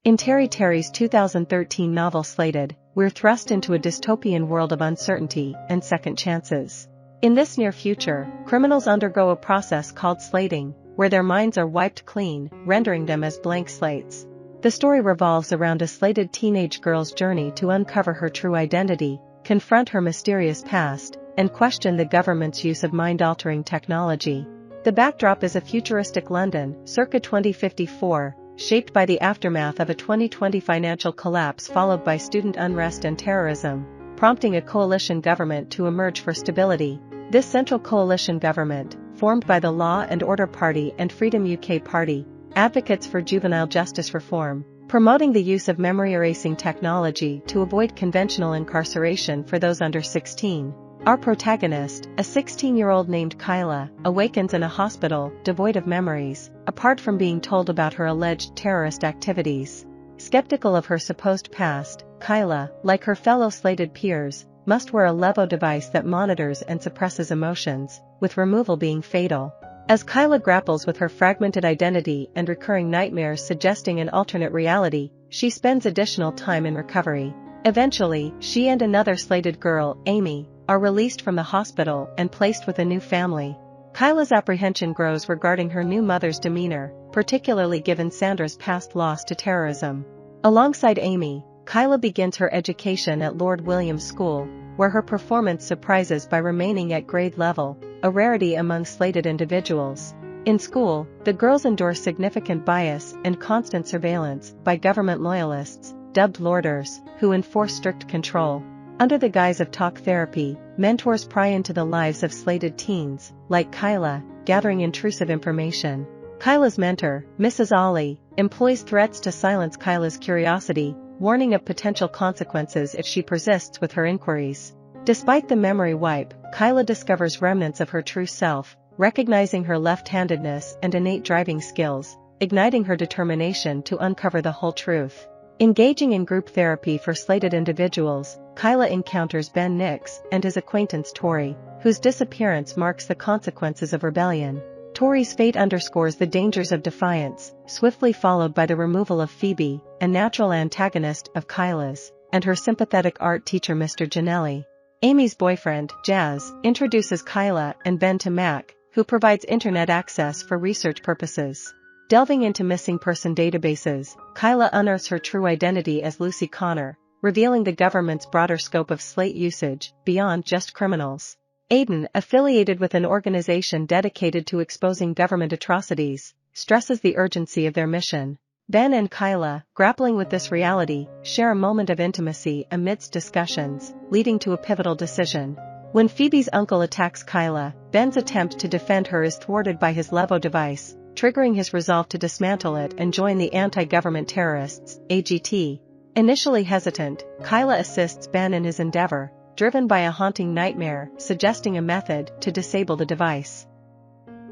In Teri Terry's 2013 novel Slated, we're thrust into a dystopian world of uncertainty and second chances. In this near future, criminals undergo a process called slating, where their minds are wiped clean, rendering them as blank slates. The story revolves around a slated teenage girl's journey to uncover her true identity, confront her mysterious past, and question the government's use of mind-altering technology. The backdrop is a futuristic London, circa 2054, shaped by the aftermath of a 2020 financial collapse followed by student unrest and terrorism, prompting a coalition government to emerge for stability. This central coalition government, formed by the Law and Order Party and Freedom UK Party, advocates for juvenile justice reform, promoting the use of memory-erasing technology to avoid conventional incarceration for those under 16. Our protagonist, a 16-year-old named Kyla, awakens in a hospital, devoid of memories, apart from being told about her alleged terrorist activities. Skeptical of her supposed past, Kyla, like her fellow slated peers, must wear a levo device that monitors and suppresses emotions, with removal being fatal. As Kyla grapples with her fragmented identity and recurring nightmares suggesting an alternate reality, she spends additional time in recovery. Eventually, she and another slated girl, Amy, are released from the hospital and placed with a new family. Kyla's apprehension grows regarding her new mother's demeanor, particularly given Sandra's past loss to terrorism. Alongside Amy, Kyla begins her education at Lord William's School, where her performance surprises by remaining at grade level, a rarity among slated individuals. In school, the girls endure significant bias and constant surveillance by government loyalists, dubbed Lorders, who enforce strict control. Under the guise of talk therapy, mentors pry into the lives of slated teens, like Kyla, gathering intrusive information. Kyla's mentor, Mrs. Ollie, employs threats to silence Kyla's curiosity, warning of potential consequences if she persists with her inquiries. Despite the memory wipe, Kyla discovers remnants of her true self, recognizing her left-handedness and innate driving skills, igniting her determination to uncover the whole truth. Engaging in group therapy for slated individuals, Kyla encounters Ben Nix and his acquaintance Tori, whose disappearance marks the consequences of rebellion. Tori's fate underscores the dangers of defiance, swiftly followed by the removal of Phoebe, a natural antagonist of Kyla's, and her sympathetic art teacher Mr. Janelli. Amy's boyfriend, Jazz, introduces Kyla and Ben to Mac, who provides internet access for research purposes. Delving into missing person databases, Kyla unearths her true identity as Lucy Connor, revealing the government's broader scope of slate usage, beyond just criminals. Aiden, affiliated with an organization dedicated to exposing government atrocities, stresses the urgency of their mission. Ben and Kyla, grappling with this reality, share a moment of intimacy amidst discussions, leading to a pivotal decision. When Phoebe's uncle attacks Kyla, Ben's attempt to defend her is thwarted by his levo device, triggering his resolve to dismantle it and join the anti-government terrorists, AGT. Initially hesitant, Kyla assists Ben in his endeavor, driven by a haunting nightmare, suggesting a method to disable the device.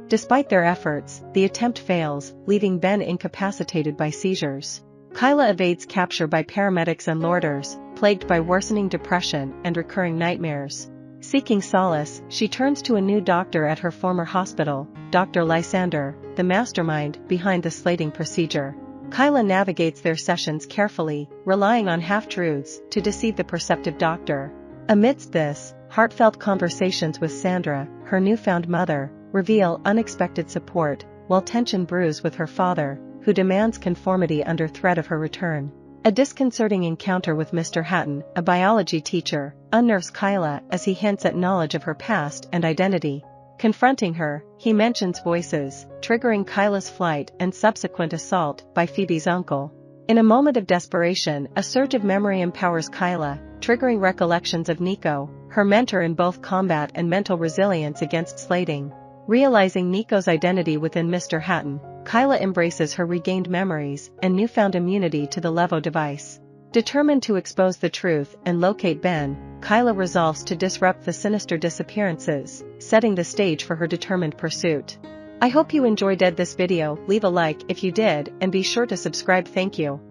Despite their efforts, the attempt fails, leaving Ben incapacitated by seizures. Kyla evades capture by paramedics and Lorders, plagued by worsening depression and recurring nightmares. Seeking solace, she turns to a new doctor at her former hospital, Dr. Lysander, the mastermind behind the slating procedure. Kyla navigates their sessions carefully, relying on half-truths to deceive the perceptive doctor. Amidst this, heartfelt conversations with Sandra, her newfound mother, reveal unexpected support, while tension brews with her father, who demands conformity under threat of her return. A disconcerting encounter with Mr. Hatton, a biology teacher, unnerves Kyla as he hints at knowledge of her past and identity. Confronting her, he mentions voices, triggering Kyla's flight and subsequent assault by Phoebe's uncle. In a moment of desperation, a surge of memory empowers Kyla, triggering recollections of Nico, her mentor in both combat and mental resilience against slating. Realizing Nico's identity within Mr. Hatton, Kyla embraces her regained memories and newfound immunity to the levo device. Determined to expose the truth and locate Ben, Kyla resolves to disrupt the sinister disappearances, setting the stage for her determined pursuit. I hope you enjoyed this video. Leave a like if you did and be sure to subscribe. Thank you.